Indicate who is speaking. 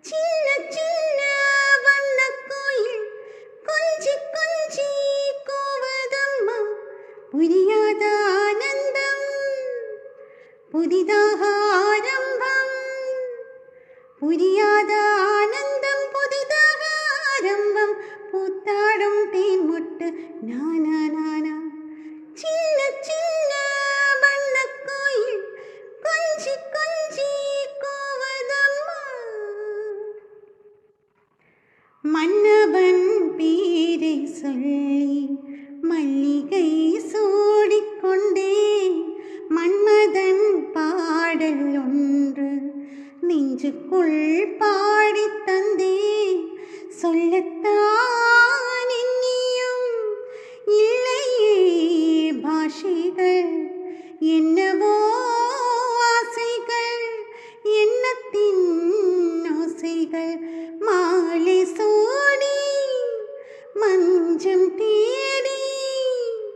Speaker 1: சின்ன சின்ன வண்ணக்கோயில் கொஞ்சி கொஞ்சி கூவதம்மா, புரியாத ஆனந்தம் புதிதாக ஆரம்பம், புரியாத ஆனந்தம் புதிதாக ஆரம்பம், பூத்தாடும் தேன்முட்டு நானா நானா. சின்ன சின்ன வண்ணக்கோயில் கொஞ்சி கொஞ்சி கூவதம்மா. மன்னவன் பேரை சொல்லி மல்லிகை சூடிக்கொண்டே, மன்மதன் பாடல் ஒன்று நெஞ்சுக்குள் பாடித் தந்தே, சொல்லத்தான்